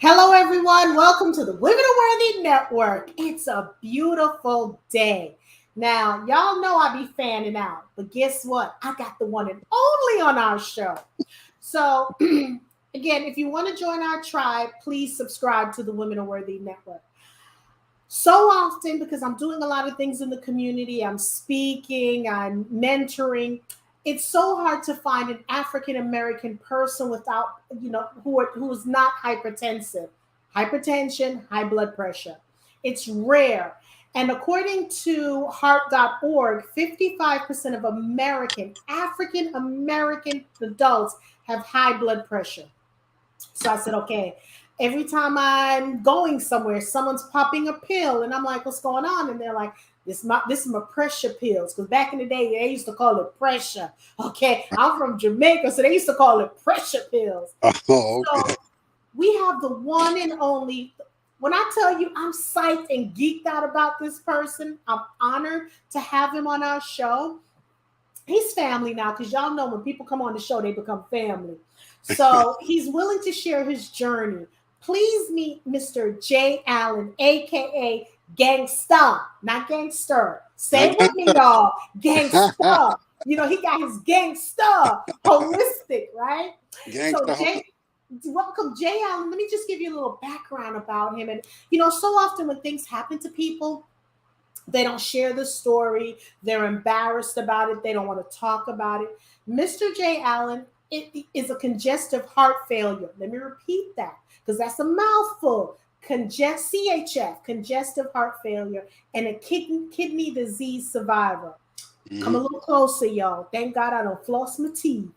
Hello, everyone. Welcome to the Women Are Worthy Network. It's a beautiful day. Now, y'all know I be fanning out, but guess what? I got the one and only on our show. So, again, if you want to join our tribe, please subscribe to the Women Are Worthy Network. So often, because I'm doing a lot of things in the community, I'm speaking, I'm mentoring. It's so hard to find an African American person without, who's not hypertensive, hypertension, high blood pressure. It's rare. And according to heart.org, 55% of African American adults have high blood pressure. So I said, okay. Every time I'm going somewhere, someone's popping a pill, and I'm like, "What's going on?" And they're like, this is my pressure pills." Because back in the day, they used to call it pressure. Okay, I'm from Jamaica, so they used to call it pressure pills. Oh, okay. So we have the one and only. When I tell you I'm psyched and geeked out about this person, I'm honored to have him on our show. He's family now because y'all know when people come on the show, they become family. So he's willing to share his journey. Please meet Mr. Jay Allen, aka Gangsta, not gangster. Say Not it with me, y'all. Gangsta. He got his gangsta holistic, right? So Gangsta Jay, welcome, Jay Allen. Let me just give you a little background about him. And so often when things happen to people, they don't share the story. They're embarrassed about it. They don't want to talk about it. Mr. J. Allen is a congestive heart failure. Let me repeat that because that's a mouthful. CHF, congestive heart failure, and a kidney disease survivor. Come a Mhm. little closer, y'all. Thank God I don't floss my teeth.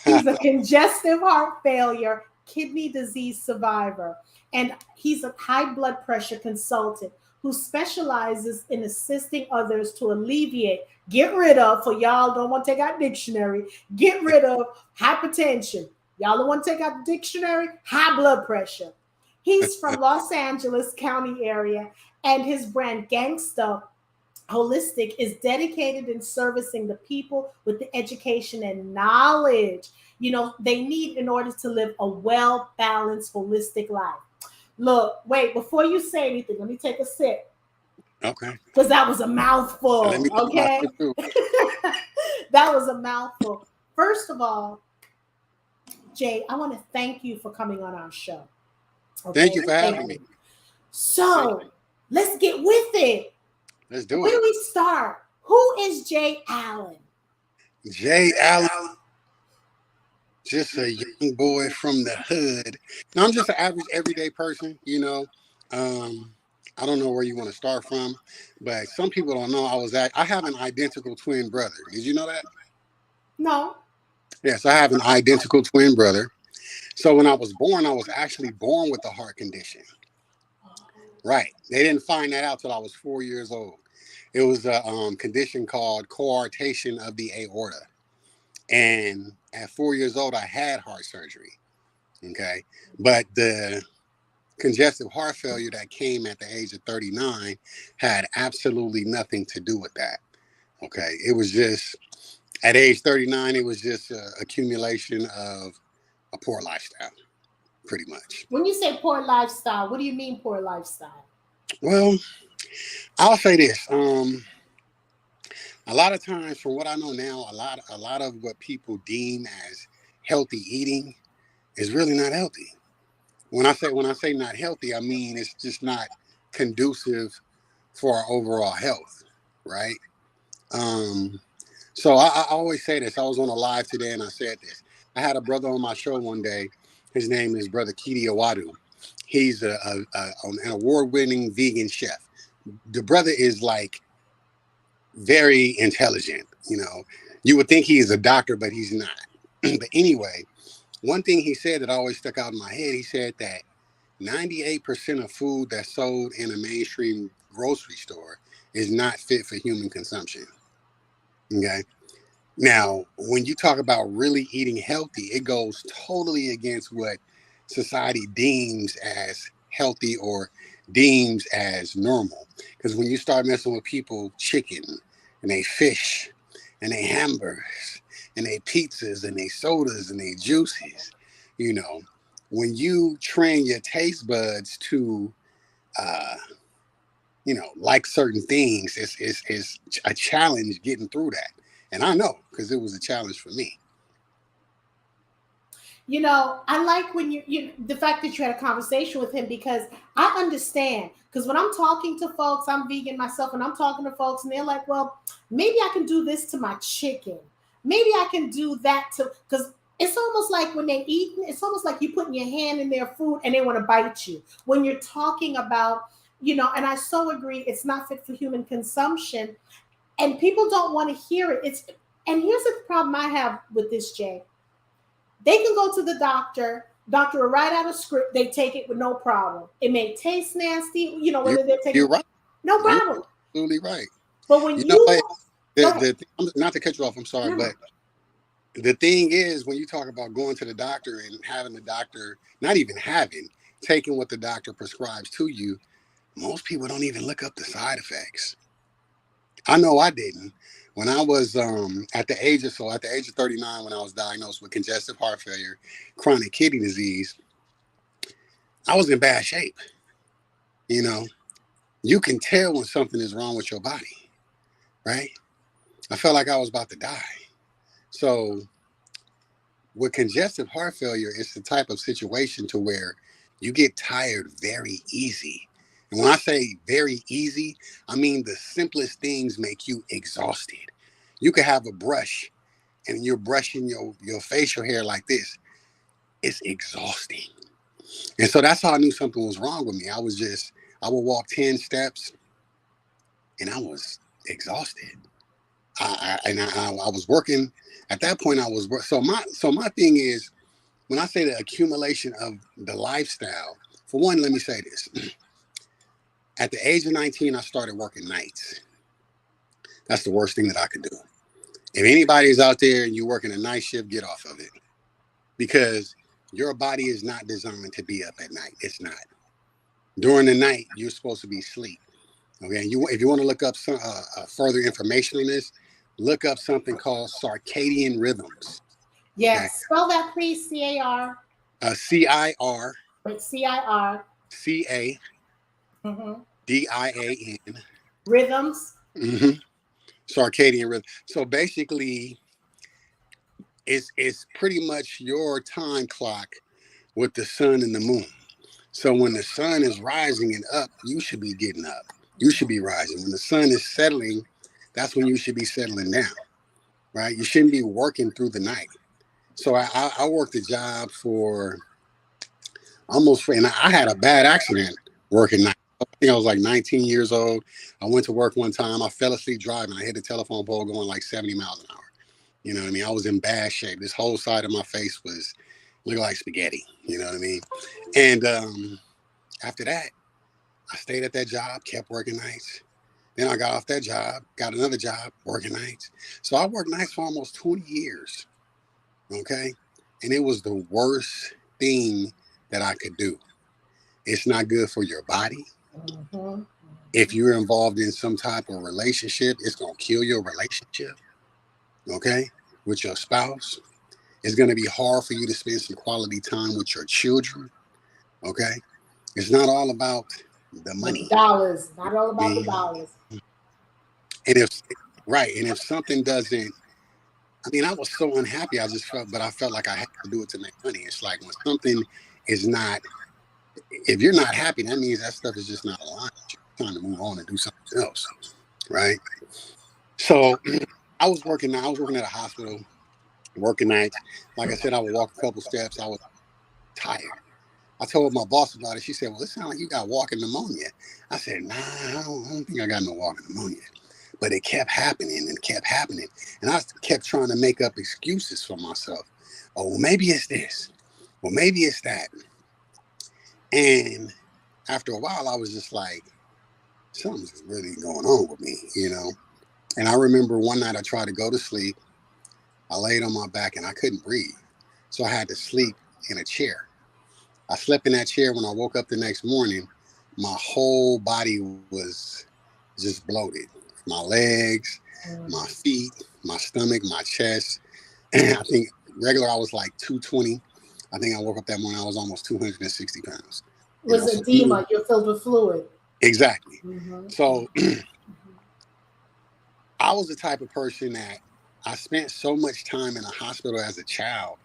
He's a congestive heart failure, kidney disease survivor, and he's a high blood pressure consultant who specializes in assisting others to alleviate, get rid of, for y'all don't want to take out dictionary, get rid of hypertension. Y'all don't want to take out the dictionary, high blood pressure. He's from Los Angeles County area, and his brand Gangsta Holistic is dedicated in servicing the people with the education and knowledge they need in order to live a well balanced holistic life. Look, wait, before you say anything, let me take a sip Okay. because that was a Let mouthful. me take my Okay. sip too. That was a mouthful. First of all, Jay, I want to thank you for coming on our show. Thank Okay. you for Thank having me. you. So let's get with it. Let's do Where it. do we start? Who is Jay Allen? Jay Allen, just a young boy from the hood. Now, I'm just an average, everyday person. Um, I don't know where you want to start from, but some people don't know I have an identical twin brother. Did you know that? No. Yes, I have an identical twin brother. So when I was born, I was actually born with a heart condition. Right. They didn't find that out till I was 4 years old. It was a condition called coarctation of the aorta. And at 4 years old, I had heart surgery. Okay. But the congestive heart failure that came at the age of 39 had absolutely nothing to do with that. Okay. It was just, at age 39, it was just an accumulation of a poor lifestyle, pretty much. When you say poor lifestyle, what do you mean poor lifestyle? Well, I'll say this. A lot of times, from what I know now, a lot of what people deem as healthy eating is really not healthy. When I say not healthy, I mean it's just not conducive for our overall health, right? Um, so I always say this. I was on a live today and I said this. I had a brother on my show one day. His name is Brother Kidi Awadu. He's an award-winning vegan chef. The brother is like very intelligent. You would think he is a doctor, but he's not. But anyway, one thing he said that always stuck out in my head, he said that 98% of food that's sold in a mainstream grocery store is not fit for human consumption. Okay. Now, when you talk about really eating healthy, it goes totally against what society deems as healthy or deems as normal. Because when you start messing with people, chicken and they fish and they hamburgers and they pizzas and they sodas and they juices, you know, when you train your taste buds to, uh, like certain things, it's a challenge getting through that. And I know because it was a challenge for me. I like when the fact that you had a conversation with him, because I understand. Because when I'm talking to folks, I'm vegan myself, and I'm talking to folks, and they're like, "Well, maybe I can do this to my chicken. Maybe I can do that to," because it's almost like when they eat, it's almost like you putting your hand in their food and they want to bite you. When you're talking about, and I so agree, it's not fit for human consumption, and people don't want to hear it. And here's the problem I have with this, Jay. They can go to the doctor will write out a script, they take it with no problem. It may taste nasty, You're, whether they're you're taking, right. no You're problem. absolutely right. But when You know you what? go ahead, Not to cut you off, I'm sorry, no, but the thing is, when you talk about going to the doctor and having the doctor, not even having, taking what the doctor prescribes to you, most people don't even look up the side effects. I know I didn't. When I was at the age of 39, when I was diagnosed with congestive heart failure, chronic kidney disease, I was in bad shape. You know, you can tell when something is wrong with your body, right? I felt like I was about to die. So with congestive heart failure, it's the type of situation to where you get tired very easy. And when I say very easy, I mean the simplest things make you exhausted. You could have a brush and you're brushing your facial hair like this. It's exhausting. And so that's how I knew something was wrong with me. I would walk 10 steps and I was exhausted. I was working at that point. So my thing is, when I say the accumulation of the lifestyle, for one, let me say this. At the age of 19, I started working nights. That's the worst thing that I could do. If anybody is out there and you're working a night shift, get off of it, because your body is not designed to be up at night. It's not. During the night, you're supposed to be asleep. Okay. If you want to look up some further information on this, look up something called circadian rhythms. Okay. yes, spell that please. CAR. CIR Wait, CIR. CADIAN. Mm-hmm. Mm-hmm. Rhythms. Circadian rhythm. So basically, it's pretty much your time clock with the sun and the moon. So when the sun is rising and up, you should be getting up. You should be rising. When the sun is settling, that's when you should be settling down, right? You shouldn't be working through the night. So I worked a job for and I had a bad accident working night. I think I was like 19 years old. I went to work one time. I fell asleep driving. I hit the telephone pole going like 70 miles an hour. You know what I mean? I was in bad shape. This whole side of my face was looking like spaghetti. You know what I mean? And after that, I stayed at that job, kept working nights. Then I got off that job, got another job, working nights. So I worked nights for almost 20 years. Okay. And it was the worst thing that I could do. It's not good for your body. Mm-hmm. If you're involved in some type of relationship, it's going to kill your relationship. Okay. With your spouse. It's going to be hard for you to spend some quality time with your children. Okay. It's not all about the The money. dollars. Not all about the And dollars. if, right. And if something doesn't, I mean, I was so unhappy. But I felt like I had to do it to make money. It's like when something is not, if you're not happy, that means that stuff is just not aligned. You're trying to move on and do something else. Right. So I was working at a hospital, working nights. Like I said, I would walk a couple steps. I was tired. I told my boss about it. She said, "Well, it sounds like you got walking pneumonia." I said, "Nah, I don't think I got no walking pneumonia." But it kept happening and kept happening. And I kept trying to make up excuses for myself. Oh, well, maybe it's this. Well, maybe it's that. And after a while, I was just like, something's really going on with me. And I remember one night I tried to go to sleep. I laid on my back and I couldn't breathe. So I had to sleep in a chair. I slept in that chair. When I woke up the next morning, my whole body was just bloated. My legs, my Mm-hmm. feet, my stomach, my chest. I think regular I was like 220. I think I woke up that morning, I was almost 260 pounds. It was So edema. You're filled with fluid. exactly. Mm-hmm. So I was the type of person that I spent so much time in a hospital as a child.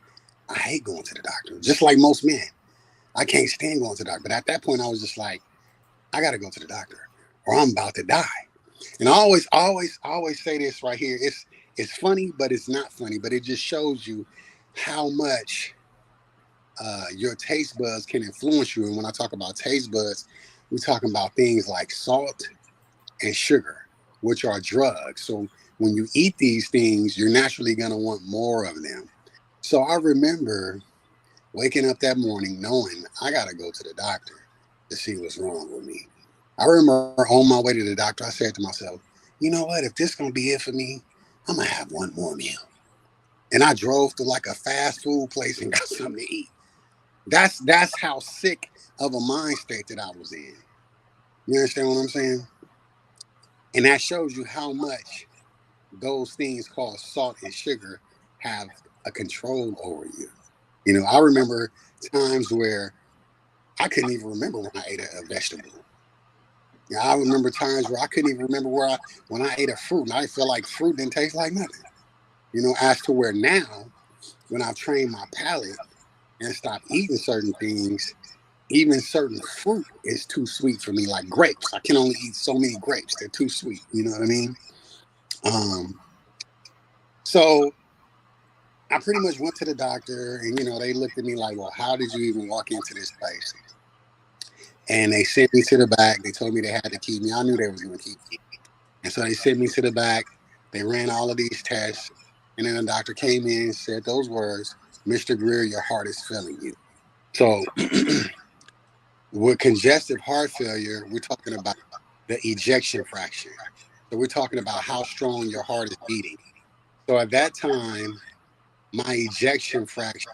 I hate going to the doctor, just like most men. I can't stand going to the doctor. But at that point, I was just like, I got to go to the doctor or I'm about to die. And I always say this right here. It's funny, but it's not funny. But it just shows you how much your taste buds can influence you. And when I talk about taste buds, we're talking about things like salt and sugar, which are drugs. So when you eat these things, you're naturally going to want more of them. So I remember waking up that morning knowing I got to go to the doctor to see what's wrong with me. I remember on my way to the doctor, I said to myself, you know what? If this going to be it for me, I'm going to have one more meal. And I drove to like a fast food place and got something to eat. That's how sick of a mind state that I was in. You understand what I'm saying? And that shows you how much those things called salt and sugar have a control over you. You know, I remember times where I couldn't even remember when I ate a vegetable. You know, I remember times where I couldn't even remember when I ate a fruit and I felt like fruit didn't taste like nothing. You know, as to where now, when I've trained my palate and stopped eating certain things, even certain fruit is too sweet for me, like grapes. I can only eat so many grapes. They're too sweet. You know what I mean? Um, so I pretty much went to the doctor and, you know, they looked at me like, well, how did you even walk into this place? And they sent me to the back. They told me they had to keep me. I knew they was going to keep me. And so they sent me to the back. They ran all of these tests. And then the doctor came in and said those words, Mr. Greer, your heart is failing you. So with congestive heart failure, we're talking about the ejection fraction. So we're talking about how strong your heart is beating. So at that time, my ejection fraction,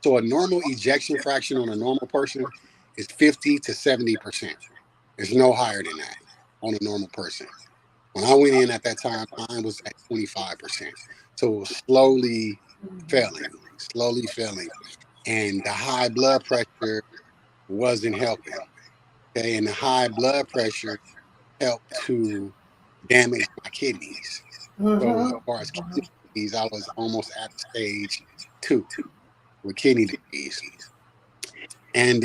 so a normal ejection fraction on a normal person is 50 to 70%. It's no higher than that on a normal person. When I went in at that time, mine was at 25%. So it was slowly failing. And the high blood pressure wasn't helping. Okay. And the high blood pressure helped to damage my kidneys. So as Mm-hmm. far as kidney disease, I was almost at stage 2 with kidney disease. And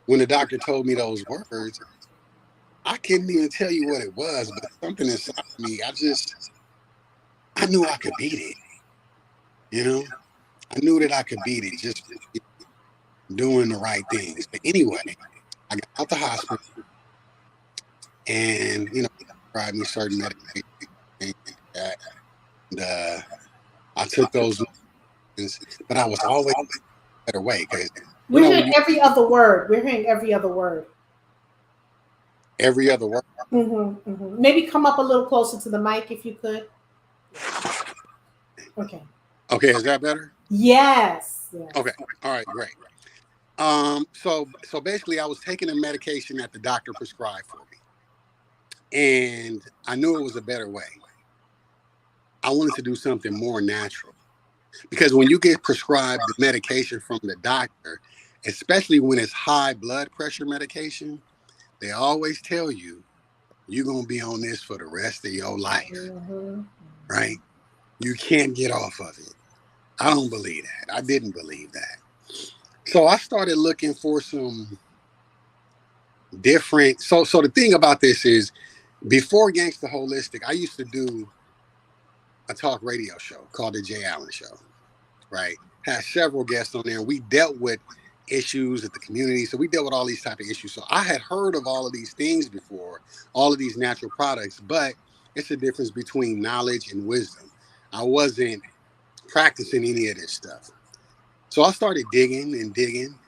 when the doctor told me those words, I couldn't even tell you what it was, but something inside me, I knew I could beat it. You know, I knew that I could beat it just doing the right things. But anyway, I got out the hospital and, you know, prescribed me certain medication. And I took those medicines, but I was always a better way because, you We're know, hearing when you every other word. We're hearing every other word. every other word. Mm-hmm, mm-hmm. Maybe come up a little closer to the mic if you could. Okay. Okay, is that better? Yes. Yes. Okay. All right, great. So basically I was taking a medication that the doctor prescribed for me. And I knew it was a better way. I wanted to do something more natural. Because when you get prescribed the medication from the doctor, especially when it's high blood pressure medication, they always tell you you're going to be on this for the rest of your life, Mm-hmm. right? You can't get off of it. I don't believe that. I didn't believe that. So I started looking for some different. So the thing about this is before Gangsta Holistic, I used to do a talk radio show called The Jay Allen Show, right? Had several guests on there. We dealt with issues at the community. So we dealt with all these type of issues. So I had heard of all of these things before, all of these natural products, but it's a difference between knowledge and wisdom. I wasn't practicing any of this stuff. So I started digging and digging.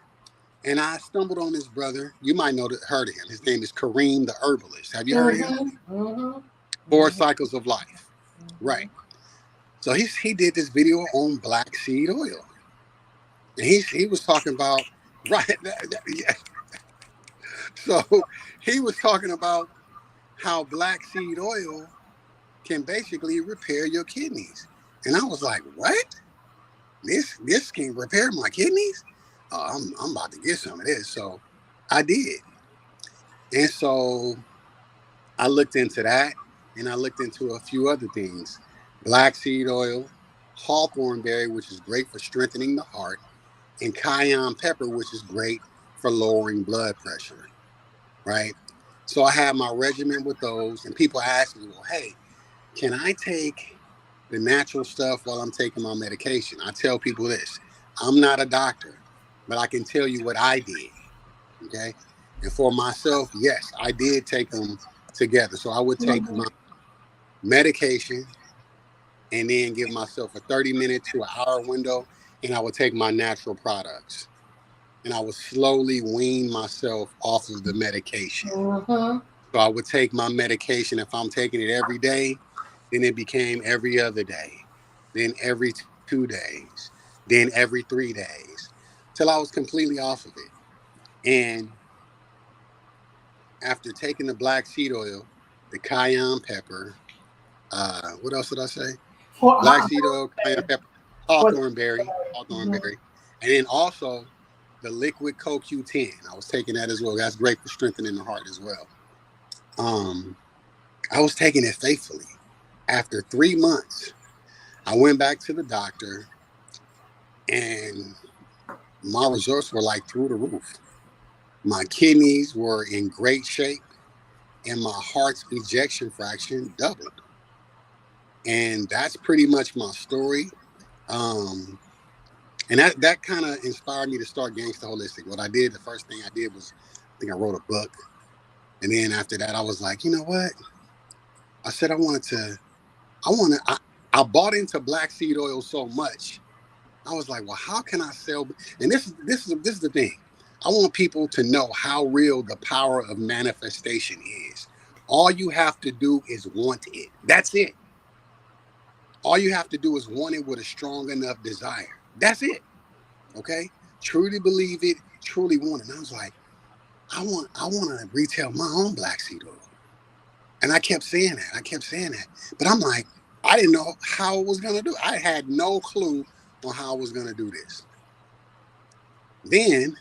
And I stumbled on this brother. You might know heard of him. His name is Kareem the Herbalist. Have you heard of him? Mm-hmm. Mm-hmm. 4 cycles of life. Mm-hmm. Right. So he did this video on black seed oil. And he was talking about right. Yeah. So he was talking about how black seed oil can basically repair your kidneys. And I was like, what? this can repair my kidneys. I'm about to get some of this. So I did. And so I looked into that, and I looked into a few other things. Black seed oil, hawthorn berry, which is great for strengthening the heart, and cayenne pepper, which is great for lowering blood pressure, right? So I have my regimen with those, and people ask me, well, hey, can I take the natural stuff while I'm taking my medication? I tell people this: I'm not a doctor, but I can tell you what I did. Okay. And for myself, yes, I did take them together. So I would take my medication and then give myself a 30-minute to an hour window, and I would take my natural products. And I would slowly wean myself off of the medication. Mm-hmm. So I would take my medication. If I'm taking it every day, then it became every other day, then every 2 days, then every 3 days, till I was completely off of it. And after taking the black seed oil, the cayenne pepper, what else did I say? For, Black seed oil, cayenne pepper, for, hawthorn berry, and then also the liquid CoQ10. I was taking that as well. That's great for strengthening the heart as well. Um, I was taking it faithfully. After 3 months, I went back to the doctor, and my results were like through the roof. My kidneys were in great shape, and my heart's ejection fraction doubled. And that's pretty much my story. Um, and that kind of inspired me to start Gangsta Holistic. What I did, the first thing I did was, I think I wrote a book. And then after that, I was like, you know what? I said I bought into black seed oil so much. I was like, well, how can I sell? And this is the thing. I want people to know how real the power of manifestation is. All you have to do is want it. That's it. All you have to do is want it with a strong enough desire. That's it. Okay? Truly believe it, truly want it. And I was like, I want to retail my own black seed oil. And I kept saying that. But I'm like, I didn't know how I was gonna do it. I had no clue on how I was gonna do this. Then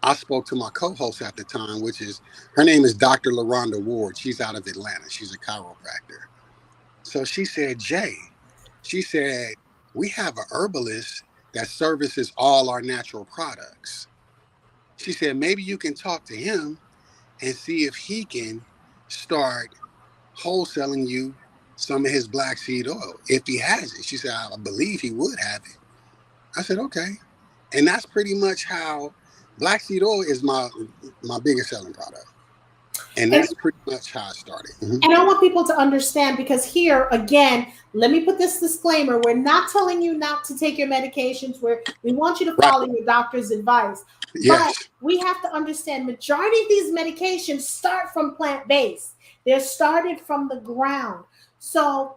I spoke to my co-host at the time, which is, her name is Dr. LaRonda Ward. She's out of Atlanta. She's a chiropractor. So she said, Jay, she said, we have a herbalist that services all our natural products. She said, maybe you can talk to him and see if he can start wholesaling you some of his black seed oil if he has it. She said, I believe he would have it. I said, okay. And that's pretty much how black seed oil is my biggest selling product. And and that's pretty much how I started. Mm-hmm. And I want people to understand, because here again, let me put this disclaimer: we're not telling you not to take your medications. We want you to Right. follow your doctor's advice. But Yes. we have to understand, majority of these medications start from plant-based. They're started from the ground. So,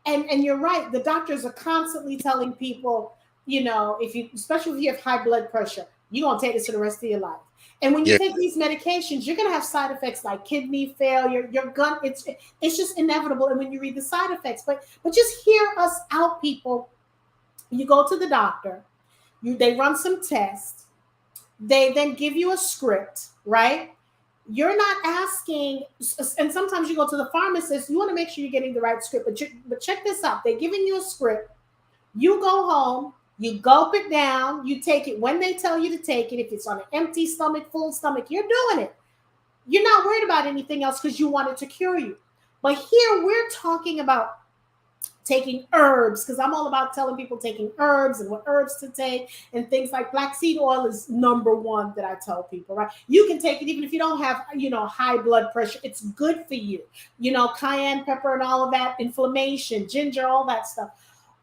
and you're right, the doctors are constantly telling people, if you, especially if you have high blood pressure, you're gonna take this for the rest of your life. And when you Yeah. take these medications, you're gonna have side effects like kidney failure. Your gun, it's just inevitable. And when you read the side effects, but just hear us out, people. You go to the doctor, they run some tests, they then give you a script, right? You're not asking, and sometimes you go to the pharmacist, you want to make sure you're getting the right script, but check this out: they're giving you a script, you go home, you gulp it down, you take it when they tell you to take it. If it's on an empty stomach, full stomach, you're doing it. You're not worried about anything else because you want it to cure you. But here we're talking about taking herbs, because I'm all about telling people taking herbs and what herbs to take, and things like black seed oil is number one that I tell people, right? You can take it even if you don't have, high blood pressure. It's good for you. Cayenne pepper and all of that, inflammation, ginger, all that stuff.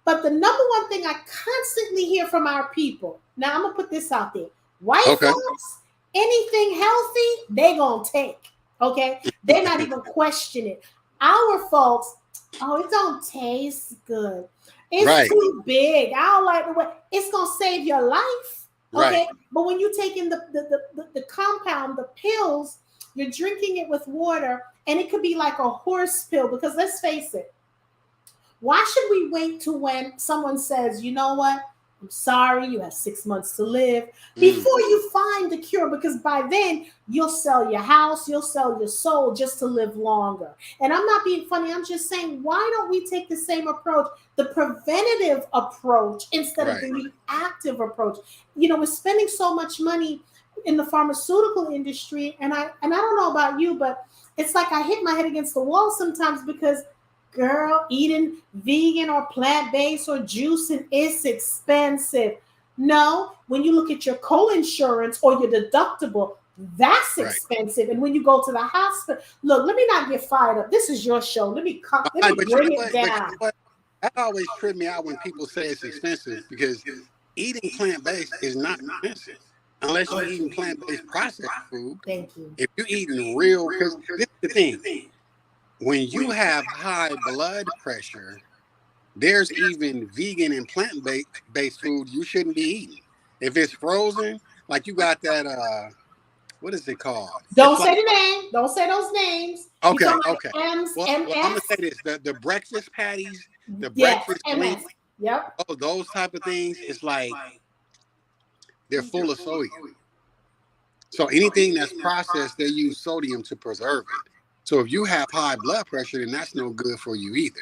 But the number one thing I constantly hear from our people, now I'm going to put this out there: white Okay. folks, anything healthy, they going to take. Okay? They're not even questioning it. Our folks, oh, it don't taste good. It's Right. too big. I don't like the way. It's going to save your life. Okay? Right. But when you take in the compound, the pills, you're drinking it with water, and it could be like a horse pill, because let's face it, Why should we wait to when someone says, you know what? I'm sorry, you have 6 months to live Mm, before you find the cure, because by then you'll sell your house, you'll sell your soul just to live longer. And I'm not being funny, I'm just saying, why don't we take the same approach, the preventative approach, instead of right. the reactive approach? We're spending so much money in the pharmaceutical industry, and I don't know about you, but it's like I hit my head against the wall sometimes because, girl, eating vegan or plant-based or juicing is expensive. No, when you look at your co-insurance or your deductible, that's Right. expensive. And when you go to the hospital, look, let me not get fired up. This is your show. Let me But you know bring it what? But you down. know what? That always tripped me out when people say it's expensive because eating plant based is not expensive unless you're eating plant based processed food. Thank you. If you're eating real, because this is the thing, when you have high blood pressure, there's even vegan and plant based food you shouldn't be eating. If it's frozen, like you got that what is it called? Don't It's like say the name. Don't say those names. You okay, talking about okay. the M's, Well, I'm gonna say MS? this: the breakfast patties, the Yes, breakfast MS. links, Yep. oh, those type of things. It's like they're full of sodium. So anything that's processed, they use sodium to preserve it. So if you have high blood pressure, then that's no good for you either.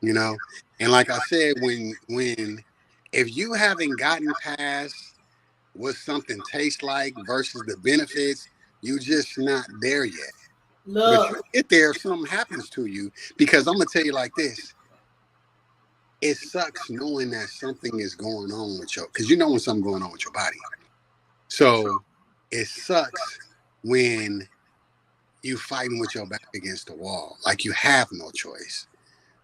You know, and like I said, when if you haven't gotten past what something tastes like versus the benefits, you just not there yet. But you Look, get there if something happens to you. Because I'm gonna tell you like this: it sucks knowing that something is going on with your, because you know when something's going on with your body. So it sucks when you fighting with your back against the wall, like you have no choice.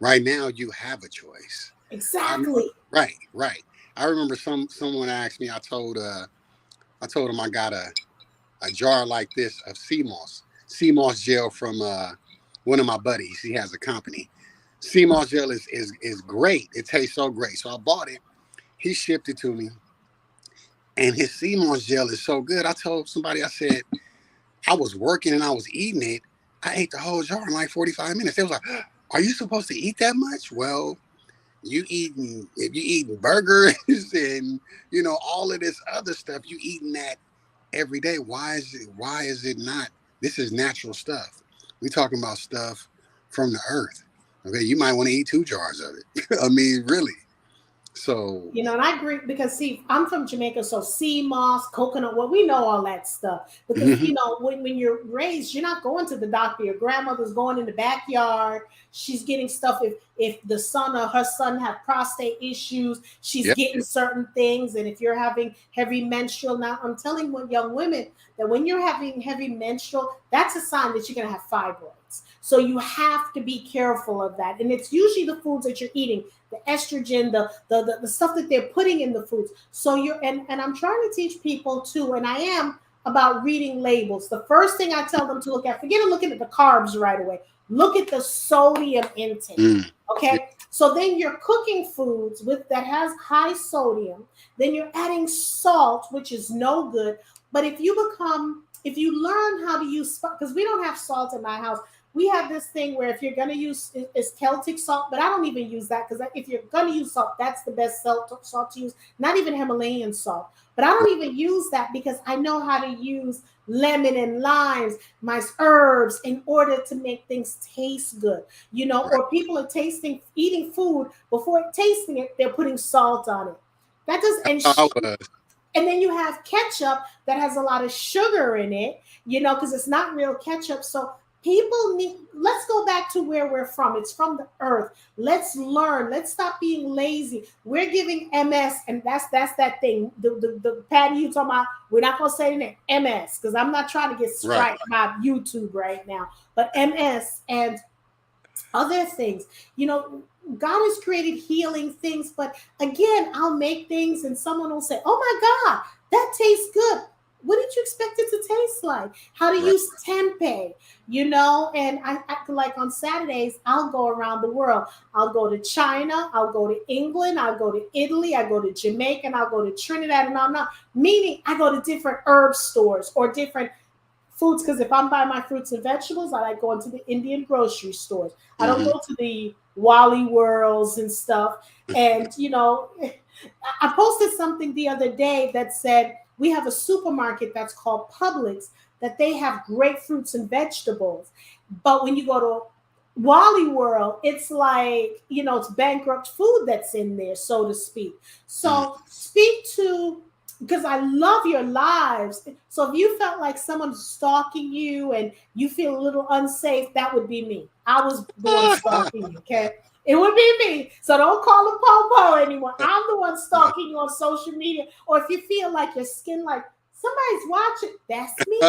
Right now, you have a choice. I'm exactly. right, right. I remember someone asked me. I told him I got a jar like this of sea moss gel from one of my buddies. He has a company. Sea moss gel is great. It tastes so great. So I bought it. He shipped it to me, and his sea moss gel is so good. I told somebody, I said, I was working and I was eating it. I ate the whole jar in like 45 minutes. They was like, "Are you supposed to eat that much?" Well, if you eating burgers and all of this other stuff, you eating that every day. Why is it not? This is natural stuff. We talking about stuff from the earth. Okay, you might want to eat 2 jars of it. I mean, really. So And I agree because, see, I'm from Jamaica, so sea moss, coconut, well, we know all that stuff. Because, mhm, when you're raised, you're not going to the doctor. Your grandmother's going in the backyard. She's getting stuff. If the son or her son have prostate issues, she's yep, getting certain things. And if you're having heavy menstrual, now I'm telling young women that when you're having heavy menstrual, that's a sign that you're going to have fibroids. So you have to be careful of that. And it's usually the foods that you're eating, the estrogen, the stuff that they're putting in the foods. So and I'm trying to teach people too, and I am, about reading labels. The first thing I tell them to look at, forget looking at the carbs right away. Look at the sodium intake. mm, yeah, Okay. So then you're cooking foods that has high sodium. Then you're adding salt, which is no good. But if you learn how to use, because we don't have salt in my house, we have this thing where if you're going to use is Celtic salt, but I don't even use that, because if you're going to use salt, that's the best salt to use. Not even Himalayan salt, but I don't even use that because I know how to use lemon and limes, my herbs, in order to make things taste good. right. Or people are eating food, before tasting it, they're putting salt on it. That does That's and how I was. and then you have ketchup that has a lot of sugar in it, because it's not real ketchup. So let's go back to where we're from. It's from the earth. Let's learn. Let's stop being lazy. We're giving MS, and that's that thing. The patty you talking about, we're not going to say the name MS, because I'm not trying to get Right. striked by YouTube right now. But MS and other things. God has created healing things, but again, I'll make things and someone will say, "Oh my God, that tastes good." What did you expect it to taste like? How to Right. use tempeh, and I like on Saturdays, I'll go around the world. I'll go to China, I'll go to England, I'll go to Italy, I go to Jamaica, and I'll go to Trinidad, and I'm not meaning I go to different herb stores or different foods, because if I'm buying my fruits and vegetables, I like going to the Indian grocery stores. I don't Hmm. go to the Wally Worlds and stuff. And, I posted something the other day that said we have a supermarket that's called Publix, that they have great fruits and vegetables. But when you go to Wally World, it's like, it's bankrupt food that's in there, so to speak. Mm. So speak to, because I love your lives. So if you felt like someone's stalking you and you feel a little unsafe, that would be me. I was the one stalking you, okay? It would be me. So don't call him Popo anymore. I'm the one stalking you on social media. Or if you feel like your skin, like somebody's watching, that's me.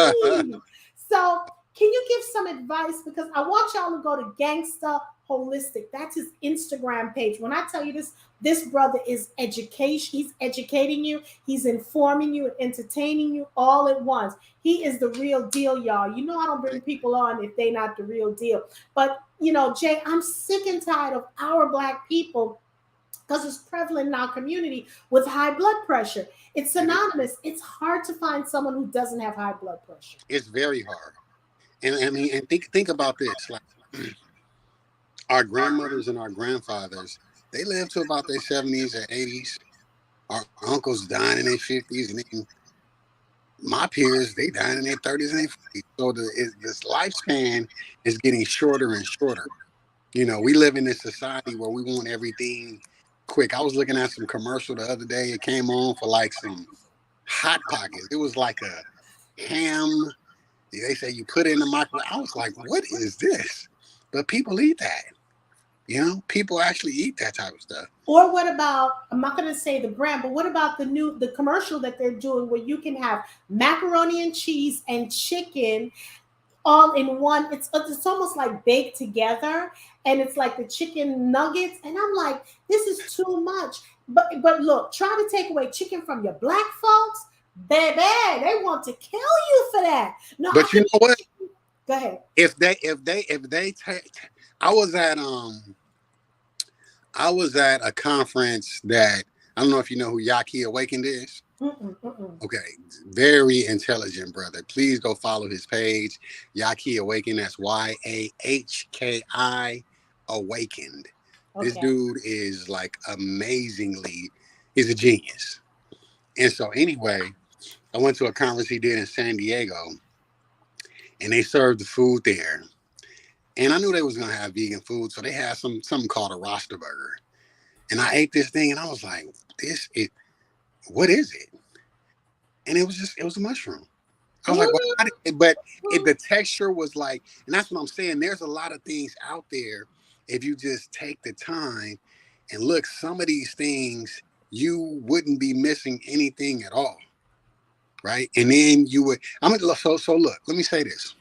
So can you give some advice? Because I want y'all to go to Gangsta Holistic. That's his Instagram page. When I tell you this brother is education. He's educating you. He's informing you and entertaining you all at once. He is the real deal, y'all. You know I don't bring people on if they not the real deal. But Jay, I'm sick and tired of our Black people, because it's prevalent in our community, with high blood pressure. It's synonymous. It's hard to find someone who doesn't have high blood pressure. It's very hard. And I mean, and think about this. Like our grandmothers and our grandfathers, they lived to about their 70s or 80s. Our uncles dying in their 50s, and then my peers, they dying in their 30s and their 40s. So this lifespan is getting shorter and shorter. We live in this society where we want everything quick. I was looking at some commercial the other day. It came on for like some Hot Pockets. It was like a ham. They say you put it in the microwave. I was like, what is this? But people eat that. People actually eat that type of stuff. Or what about, I'm not going to say the brand, but what about the commercial that they're doing where you can have macaroni and cheese and chicken all in one? It's almost like baked together, and it's like the chicken nuggets. And I'm like, this is too much. But look, try to take away chicken from your Black folks, baby, they want to kill you for that. No, But you know what? Go ahead. If they take, I was at a conference that, I don't know if you know who Yaki Awakened is. Okay, very intelligent brother. Please go follow his page, Yaki Awakened. That's YAHKI Awakened. Okay. This dude is like amazingly, he's a genius. And so anyway, I went to a conference he did in San Diego, and they served the food there. And I knew they was gonna have vegan food, so they had something called a Rasta burger. And I ate this thing, and I was like, what is it? And it was a mushroom. I was like, well, the texture was like, and that's what I'm saying. There's a lot of things out there. If you just take the time and look, some of these things, you wouldn't be missing anything at all. Right. And then you would, so look, let me say this.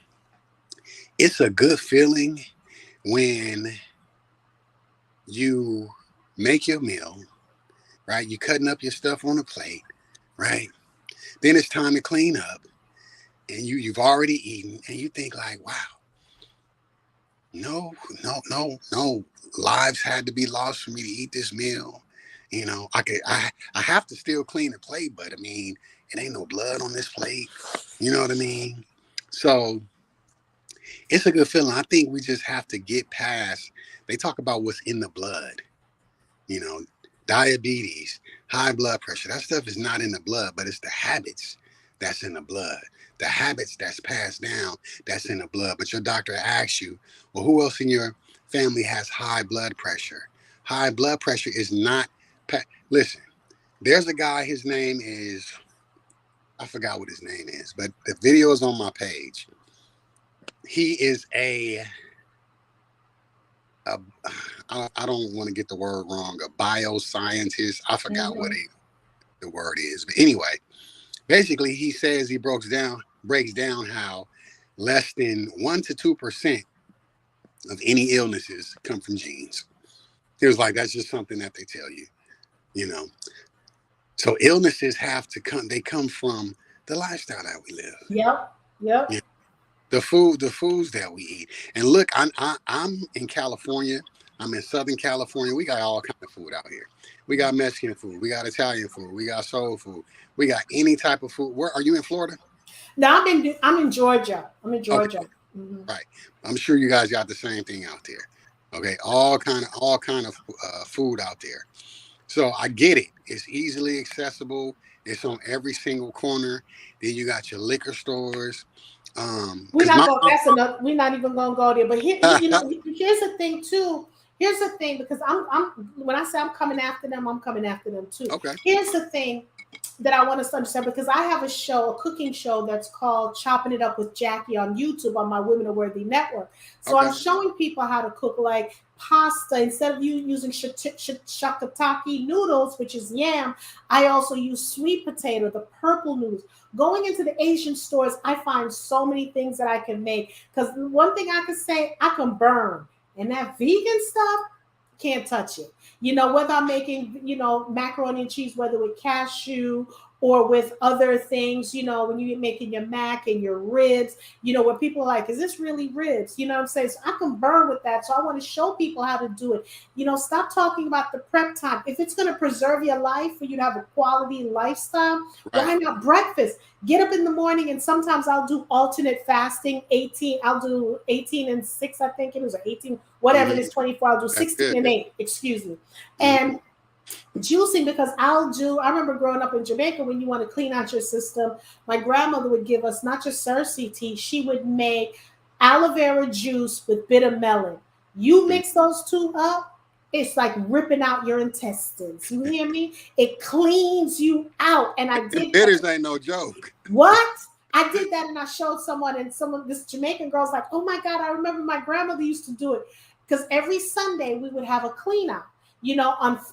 It's a good feeling when you make your meal, right? You cutting up your stuff on a plate, right? Then it's time to clean up, and you've already eaten, and you think like, wow, no lives had to be lost for me to eat this meal. I have to still clean the plate, but I mean, it ain't no blood on this plate. You know what I mean? So it's a good feeling. I think we just have to get past, they talk about what's in the blood, diabetes, high blood pressure. That stuff is not in the blood, but it's the habits that's in the blood. The habits that's passed down, that's in the blood. But your doctor asks you, well, who else in your family has high blood pressure? High blood pressure is not, listen, there's a guy, his name is, I forgot what his name is, but the video is on my page. He is I don't want to get the word wrong, a bioscientist. I forgot what the word is. But anyway, basically he says he breaks down how less than 1% to 2% of any illnesses come from genes. He was like, that's just something that they tell you, So illnesses they come from the lifestyle that we live. Yep. Yeah. The foods that we eat. And look, I'm in California. I'm in Southern California. We got all kind of food out here. We got Mexican food. We got Italian food. We got soul food. We got any type of food. Where are you in Florida? No, I'm in Georgia. I'm in Georgia. Okay. Right. I'm sure you guys got the same thing out there. Okay, all kind of food out there. So I get it. It's easily accessible. It's on every single corner. Then you got your liquor stores. We're Cause not my going. That's enough. We're not even going to go there. But here, here's the thing too. Here's the thing, because I'm when I say I'm coming after them, I'm coming after them too. okay, Here's the thing that I want to understand, because I have a show, a cooking show that's called Chopping It Up with Jackie on YouTube on my Women Are Worthy network. So okay, I'm showing people how to cook like pasta. Instead of you using shiitake noodles, which is yam, I also use sweet potato, the purple noodles. Going into the Asian stores, I find so many things that I can make. Because one thing I can say, I can burn. And that vegan stuff, can't touch it. Whether I'm making, macaroni and cheese, whether with cashew or with other things, when you're making your mac and your ribs, where people are like, is this really ribs? You know what I'm saying? So I can burn with that. So I want to show people how to do it. Stop talking about the prep time. If it's going to preserve your life for you to have a quality lifestyle, right. why not breakfast? Get up in the morning, and sometimes I'll do alternate fasting. 18, I'll do 18 and 6, I think it was, or 18, whatever it Mm-hmm. is, 24. I'll do That's 16 good. and 8, excuse me. Mm-hmm. And juicing, because I remember growing up in Jamaica, when you want to clean out your system, my grandmother would give us not just Cersei tea, she would make aloe vera juice with bitter melon. You mix those two up, it's like ripping out your intestines. You hear me? It cleans you out. And I Them did that. bitters ain't no joke. What? I did that, and I showed someone, and this Jamaican girl's like, oh my God, I remember my grandmother used to do it. Because every Sunday we would have a clean out.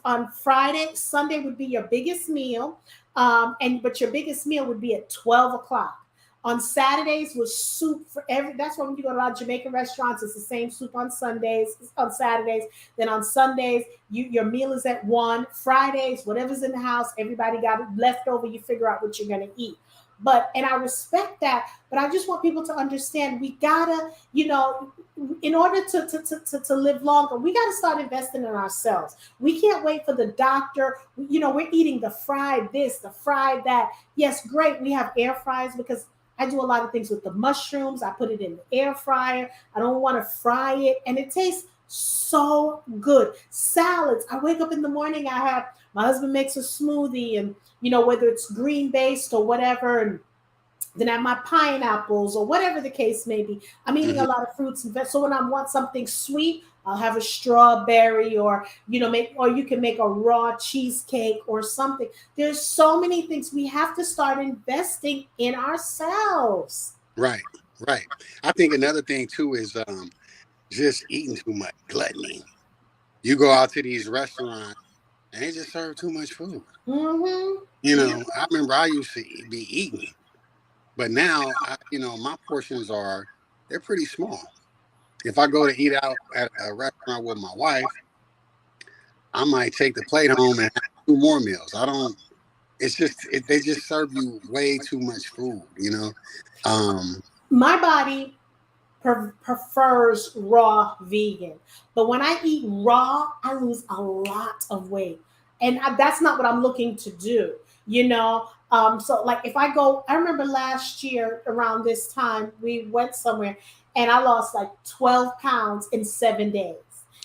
On Friday, Sunday would be your biggest meal. But your biggest meal would be at 12 o'clock. On Saturdays was soup for every. That's why when you go to a lot of Jamaican restaurants, it's the same soup on Sundays, on Saturdays. Then on Sundays, your meal is at 1. Fridays, whatever's in the house, everybody got it left over. You figure out what you're gonna eat. And I respect that, but I just want people to understand, we gotta, in order to live longer, we gotta start investing in ourselves. We can't wait for the doctor. We're eating the fried this, the fried that. Yes, great, we have air fryers, because I do a lot of things with the mushrooms. I put it in the air fryer. I don't want to fry it, and it tastes so good. Salads, I wake up in the morning, my husband makes a smoothie, and whether it's green based or whatever, and then I have my pineapples or whatever the case may be. I'm eating a Mm-hmm. lot of fruits and vegetables. So when I want something sweet, I'll have a strawberry, or you can make a raw cheesecake or something. There's so many things. We have to start investing in ourselves. Right, right. I think another thing too is just eating too much, gluttony. You go out to these restaurants and they just serve too much food. Mm-hmm. I remember I used to be eating, but now my portions they're pretty small. If I go to eat out at a restaurant with my wife, I might take the plate home and have 2 more meals. I don't. It's just they just serve you way too much food. Um, My body prefers raw vegan. But when I eat raw, I lose a lot of weight. And that's not what I'm looking to do, So, like, if I remember last year around this time, we went somewhere and I lost like 12 pounds in 7 days.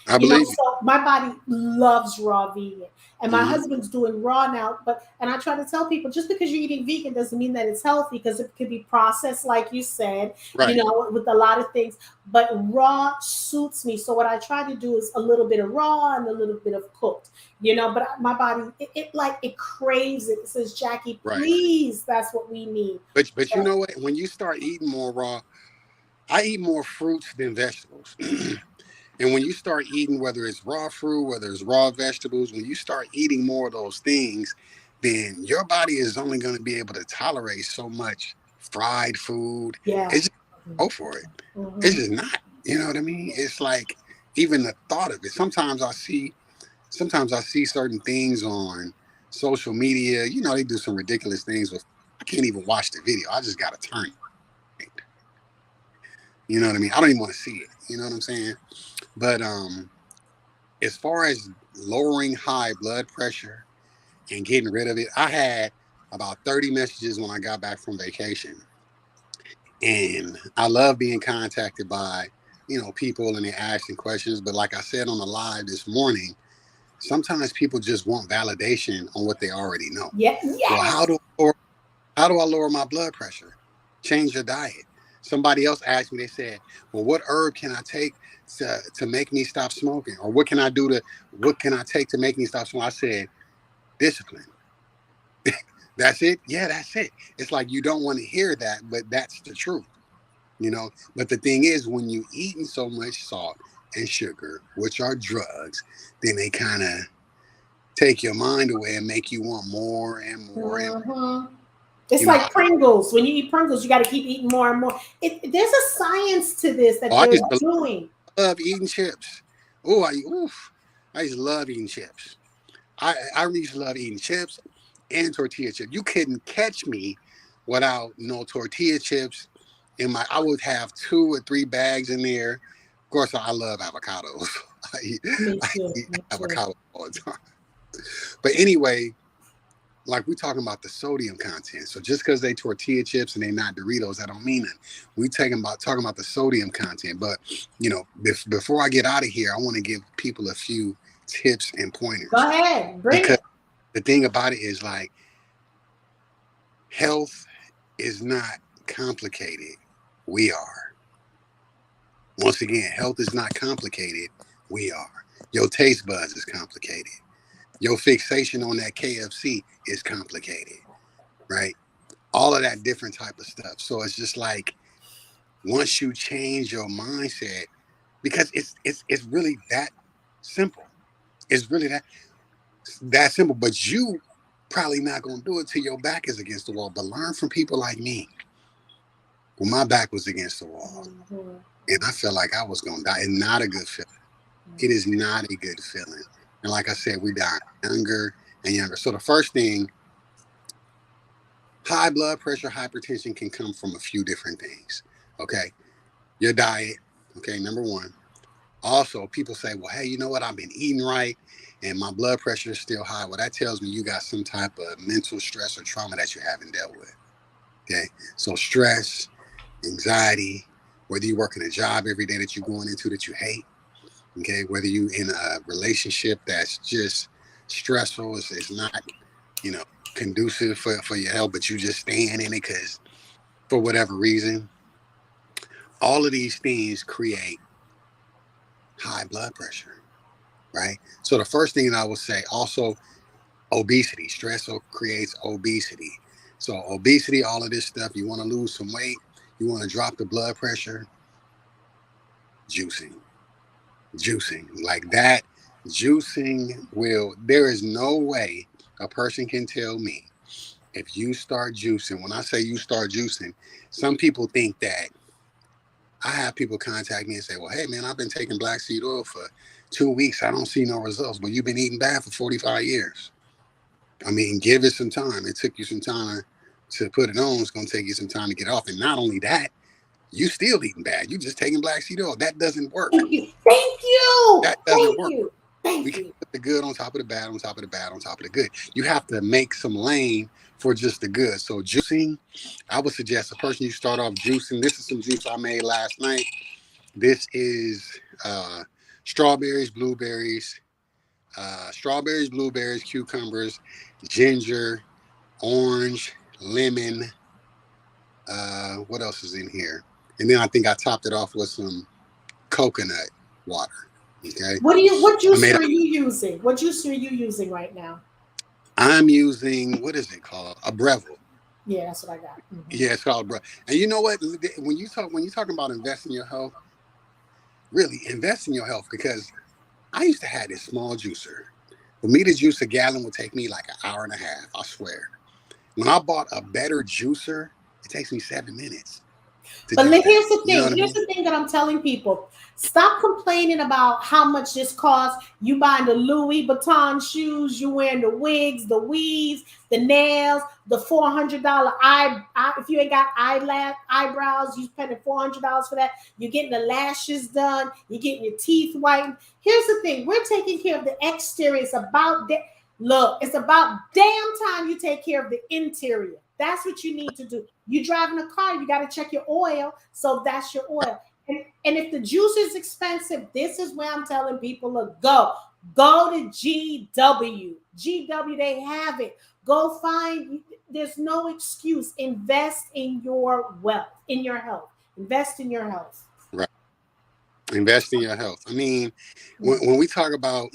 I believe you. So my body loves raw vegan. And my Hmm. husband's doing raw now, and I try to tell people, just because you're eating vegan doesn't mean that it's healthy, because it could be processed, like you said, Right. with a lot of things. But raw suits me. So what I try to do is a little bit of raw and a little bit of cooked, But my body, it craves it. It says, Jackie, Right. please, that's what we need. But you know what? When you start eating more raw, I eat more fruits than vegetables. And when you start eating, whether it's raw fruit, whether it's raw vegetables, when you start eating more of those things, then your body is only going to be able to tolerate so much fried food. Yeah. It's just go for it. It's Mhm. just not. You know what I mean? It's like even the thought of it. Sometimes I see certain things on social media. They do some ridiculous things with. I can't even watch the video. I just gotta turn it. You know what I mean? I don't even want to see it. You know what I'm saying? But as far as lowering high blood pressure and getting rid of it, I had about 30 messages when I got back from vacation. And I love being contacted by people and they're asking questions. But like I said on the live this morning, sometimes people just want validation on what they already know. Yeah. Well, Yes. how do I lower my blood pressure? Change your diet. Somebody else asked me, they said, well, what herb can I take to make me stop smoking? Or what can I take to make me stop smoking? I said, discipline. That's it? Yeah, that's it. It's like you don't want to hear that, but that's the truth. But the thing is, when you eating so much salt and sugar, which are drugs, then they kind of take your mind away and make you want more and more and more. Mm-hmm. It's You know, like Pringles. When you eat Pringles, you got to keep eating more and more. There's a science to this that I they're used to doing. love eating chips. I used to love eating chips. I used to love eating chips and tortilla chips. You couldn't catch me without no tortilla chips in my. I would have 2 or 3 bags in there. Of course, I love avocados. I eat, Me I too. eat Me too. avocados all the time. But anyway, like we're talking about the sodium content. So just because they tortilla chips and they not Doritos, that don't mean it. We talking about the sodium content. But before I get out of here, I want to give people a few tips and Go pointers, ahead. Bring because it. the thing about it is, like, health is not complicated. We are. Once again, health is not complicated. We are. Your taste buds is complicated. Your fixation on that KFC is complicated, right? All of that different type of stuff. So it's just like, once you change your mindset, because it's really that simple. It's really that simple. But you probably not gonna do it till your back is against the wall. But learn from people like me. When my back was against the wall Mm-hmm. and I felt like I was gonna die, it's not a good feeling. It is not a good feeling. And like I said, we die younger and younger. So the first thing, high blood pressure, hypertension can come from a few different things. Okay. Your diet. Okay. Number one. Also, people say, well, hey, you know what? I've been eating right and my blood pressure is still high. Well, that tells me you got some type of mental stress or trauma that you haven't dealt with. Okay. So stress, anxiety, whether you work in a job every day that you're going into that you hate, okay, whether you in a relationship that's just stressful, it's not, you know, conducive for your health, but you just staying in it because for whatever reason, all of these things create high blood pressure, right? So the first thing that I would say, also obesity, stress creates obesity. So obesity, all of this stuff, you want to lose some weight, you want to drop the blood pressure, juicing. Juicing like that. Juicing will, there is no way a person can tell me if you start juicing. When I say you start juicing, some people think that, I have people contact me and say, well, hey man, I've been taking black seed oil for 2 weeks, I don't see no results. But you've been eating bad for 45 years. I mean, give it some time. It took you some time to put it on. It's going to take you some time to get off. And not only that, you still eating bad. You just taking black seed oil. That doesn't work. Thank you. Thank you. That doesn't Thank work. you. We Thank can't you. put the good on top of the bad, on top of the bad, on top of the good. You have to make some lane for just the good. So juicing, I would suggest a person, you start off juicing. This is some juice I made last night. This is uh, strawberries, blueberries, cucumbers, ginger, orange, lemon. What else is in here? And then I think I topped it off with some coconut water. Okay. What I made juicer are you using? What juicer are you using right now? I'm using, what is it called? A Breville. Yeah, that's what I got. Yeah, it's called Breville. And you know what? When you talking about investing in your health, really invest in your health, because I used to have this small juicer. For me to juice a gallon would take me like an hour and a half. I swear. When I bought a better juicer, it takes me 7 minutes to But juice that. here's the You know thing. what I Here's mean? the thing that I'm telling people. Stop complaining about how much this costs. You buying the Louis Vuitton shoes, you wearing the wigs, the weaves, the nails, the $400 if you ain't got eyebrows, you spending $400 for that. You're getting the lashes done. You're getting your teeth whitened. Here's the thing. We're taking care of the exterior. It's about look. It's about damn time you take care of the interior. That's what you need to do. You driving a car, you got to check your oil. So that's your oil. And if the juice is expensive, this is where I'm telling people to go. Go to GW. GW, they have it. Go find, there's no excuse. Invest in your wealth, in your health. Invest in your health. Right. Invest in your health. I mean, Mm. when we talk about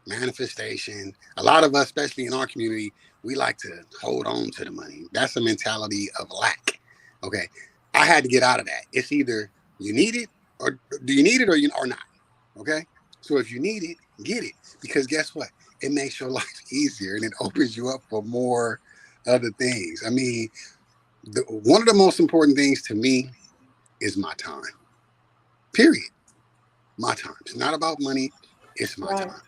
manifestation, a lot of us, especially in our community, we like to hold on to the money. That's a mentality of lack. Okay. I had to get out of that. It's either you need it or do you need it or not. Okay. So if you need it, get it. Because guess what? It makes your life easier and it opens you up for more other things. I mean, one of the most important things to me is my time. Period. My time. It's not about money. It's my Right. time.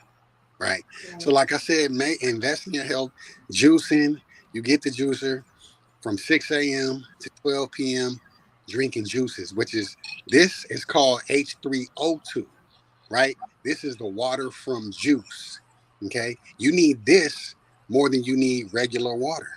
Right. Right. So like I said, invest in your health, juicing. You get the juicer from 6 a.m. to 12 p.m. drinking juices, this is called H3O2, right? This is the water from juice. Okay. You need this more than you need regular water.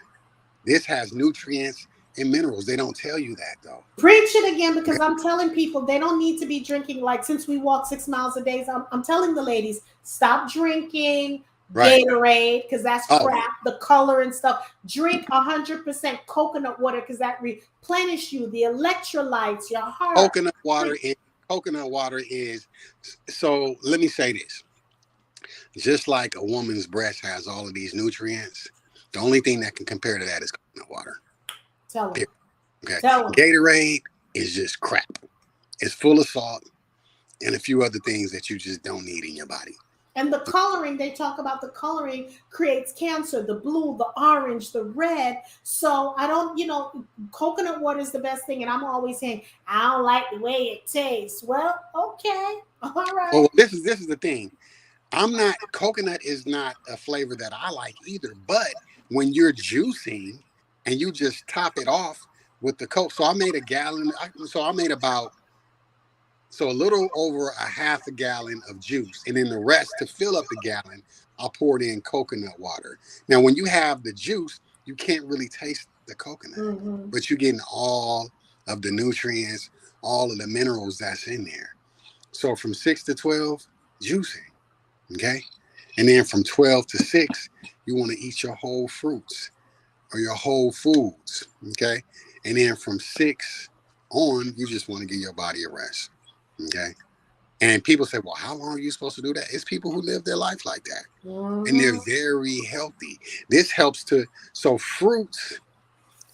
This has nutrients and minerals. They don't tell you that though. Preach it again, because I'm telling people they don't need to be drinking, like, since we walk 6 miles a day. I'm telling the ladies, stop drinking Right. Gatorade, because that's crap, the color and stuff. Drink 100% coconut water, because that replenish you, the electrolytes, your heart. Coconut water is, so let me say this. Just like a woman's breast has all of these nutrients, the only thing that can compare to that is coconut water. Tell them. Okay. Tell them. Gatorade is just crap. It's full of salt and a few other things that you just don't need in your body. And the coloring, they talk about the coloring creates cancer, the blue, the orange, the red. So I don't, coconut water is the best thing. And I'm always saying, I don't like the way it tastes. Well, okay. All right. Well, this is the thing. Coconut is not a flavor that I like either. But when you're juicing and you just top it off with the Coke. So I made a gallon. So a little over a half a gallon of juice. And then the rest, to fill up the gallon, I poured in coconut water. Now, when you have the juice, you can't really taste the coconut, but you're getting all of the nutrients, all of the minerals that's in there. So from 6 to 12, juicing, okay? And then from 12 to 6, you want to eat your whole fruits or your whole foods, okay? And then from 6 on, you just want to give your body a rest. Okay. And people say, well, how long are you supposed to do that? It's people who live their life like that. And they're very healthy. This helps so fruits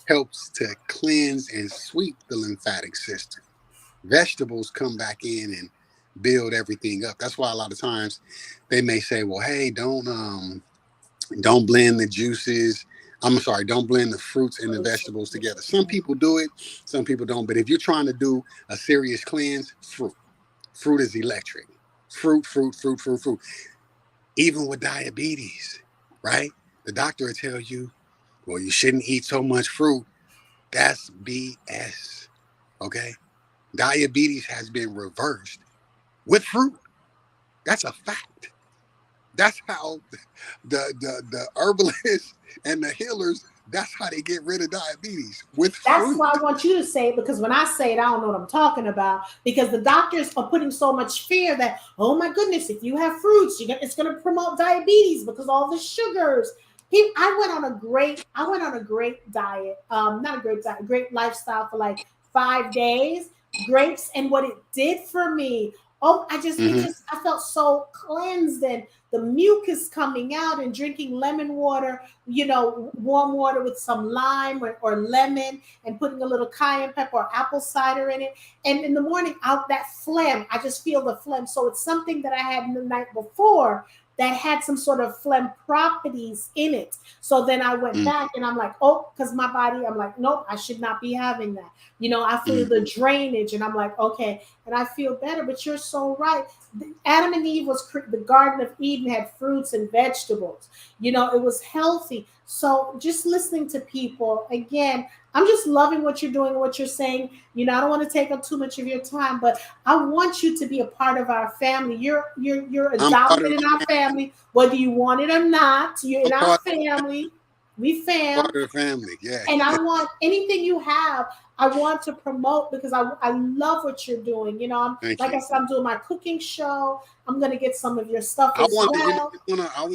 helps to cleanse and sweep the lymphatic system. Vegetables come back in and build everything up. That's why a lot of times they may say, well, hey, don't blend the juices. Don't blend the fruits and the vegetables together. Some people do it, some people don't. But if you're trying to do a serious cleanse, fruit is electric. Fruit. Even with diabetes, right? The doctor will tell you, well, you shouldn't eat so much fruit. That's BS, okay? Diabetes has been reversed with fruit. That's a fact. That's how the herbalists and the healers, that's how they get rid of diabetes, with fruit. That's why I want you to say it, because when I say it, I don't know what I'm talking about. Because the doctors are putting so much fear that, oh my goodness, if you have fruits, it's going to promote diabetes because all the sugars. I went on a great diet, not a great diet, great lifestyle for like 5 days. Grapes, and what it did for me. Oh, I felt so cleansed, and the mucus coming out, and drinking lemon water, warm water with some lime or lemon, and putting a little cayenne pepper or apple cider in it. And in the morning, out that phlegm, I just feel the phlegm. So it's something that I had the night before that had some sort of phlegm properties in it. So then I went back and I'm like, oh, because my body, I'm like, nope, I should not be having that. I feel the drainage, and I'm like, okay, and I feel better. But you're so right. Adam and Eve the Garden of Eden had fruits and vegetables. It was healthy. So just listening to people, again, I'm just loving what you're doing and what you're saying. I don't want to take up too much of your time, but I want you to be a part of our family. You're adopted in our family, whether you want it or not. You're in our family. We Part of the family, yeah. And I want anything you have. I want to promote because I love what you're doing. You know, I'm Thank like you. I said, I'm doing my cooking show. I'm gonna get some of your stuff I as want to, well. I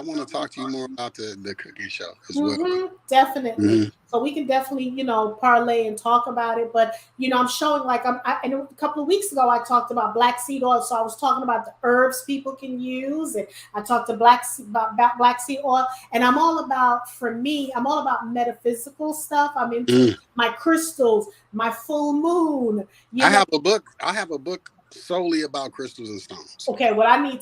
want to talk to you more about the cooking show as well. Definitely. Hmm. So we can definitely, parlay and talk about it. But I'm showing like I know a couple of weeks ago I talked about black seed oil. So I was talking about the herbs people can use, and I talked to about black seed oil. And I'm all about, for me, I'm all about metaphysical stuff. I'm into Mm. my crystals, my full moon. You I know, have a book. I have a book solely about crystals and stones. Okay, well, I need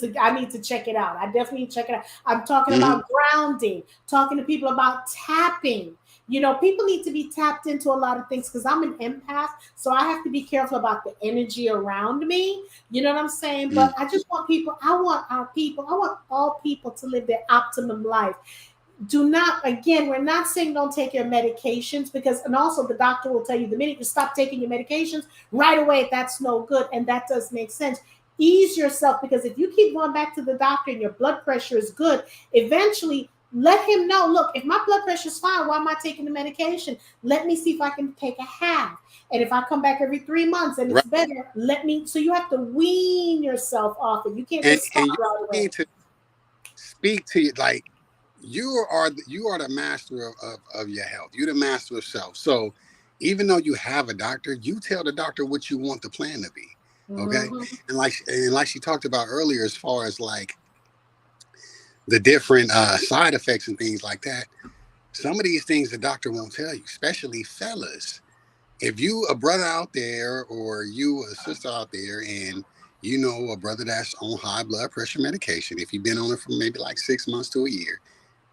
to check it out. I definitely check it out. I'm talking Hmm. about grounding, talking to people about tapping. People need to be tapped into a lot of things because I'm an empath, so I have to be careful about the energy around me. You know what I'm saying? Mm. But I just want people, I want our people, I want all people to live their optimum life. Do not, again, we're not saying don't take your medications, because, and also the doctor will tell you the minute you stop taking your medications right away, that's no good. And that does make sense. Ease yourself, because if you keep going back to the doctor and your blood pressure is good, eventually let him know, look, if my blood pressure is fine, why am I taking the medication? Let me see if I can take a half. And if I come back every 3 months and Right. it's better, let me. So you have to wean yourself off it. You can't just And stop you right away. need to speak to you like you are the master of your health. You're the master of self. So even though you have a doctor, you tell the doctor what you want the plan to be. Okay. Mhm. And like she talked about earlier, as far as like the different side effects and things like that. Some of these things the doctor won't tell you, especially fellas. If you a brother out there or you a sister out there and you know a brother that's on high blood pressure medication, if you've been on it for maybe like 6 months to a year,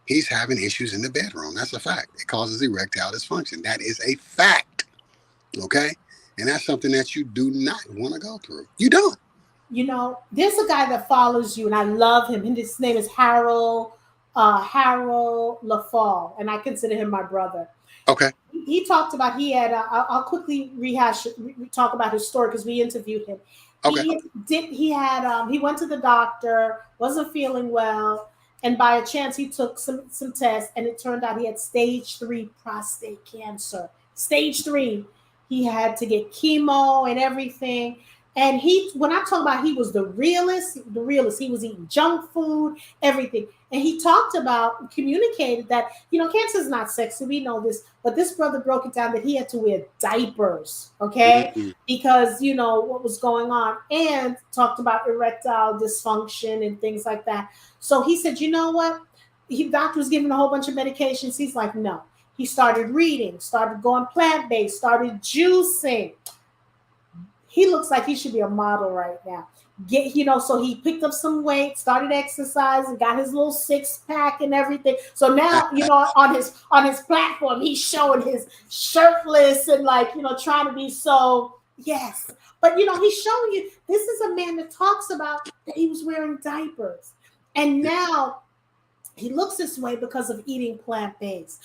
he's having issues in the bedroom. That's a fact. It causes erectile dysfunction. That is a fact. Okay. And that's something that you do not want to go through. You don't. There's a guy that follows you, and I love him. And his name is Harold LaFall, and I consider him my brother. Okay. He talked about he had. I'll quickly talk about his story because we interviewed him. Okay. He did. He had. He went to the doctor, wasn't feeling well, and by a chance he took some tests, and it turned out he had stage 3 prostate cancer. Stage 3. He had to get chemo and everything. And when I talk about he was the realist, he was eating junk food, everything. And he talked about, communicated that, cancer is not sexy. We know this. But this brother broke it down that he had to wear diapers, okay? Mm-hmm. Because, what was going on. And talked about erectile dysfunction and things like that. So he said, you know what? Doctor was giving a whole bunch of medications. He's like, no. He started reading, started going plant-based, started juicing. He looks like he should be a model right now. So he picked up some weight, started exercising, got his little 6-pack and everything. So now, on his platform, he's showing his shirtless and, like, trying to be so, yes. But he's showing you, this is a man that talks about that he was wearing diapers. And now he looks this way because of eating plant-based,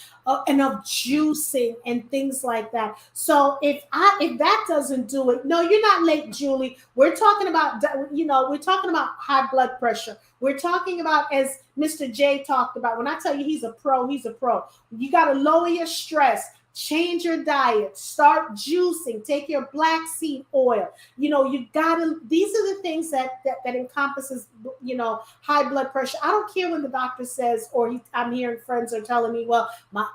and of juicing and things like that. So if that doesn't do it, no, you're not late, Julie. We're talking about, we're talking about high blood pressure. We're talking about, as Mr. J talked about, when I tell you he's a pro, he's a pro. You got to lower your stress. Change your diet, start juicing, take your black seed oil. You gotta, these are the things that encompasses, high blood pressure. I don't care when the doctor says, or I'm hearing friends are telling me, well,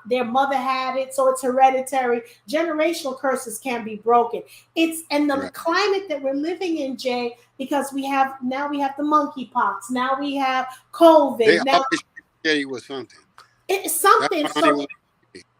their mother had it, so it's hereditary. Generational curses can be broken. And the Right. climate that we're living in, Jay, because we have the monkeypox, now we have They COVID, now always tell you with something. it's That's something. what I So want.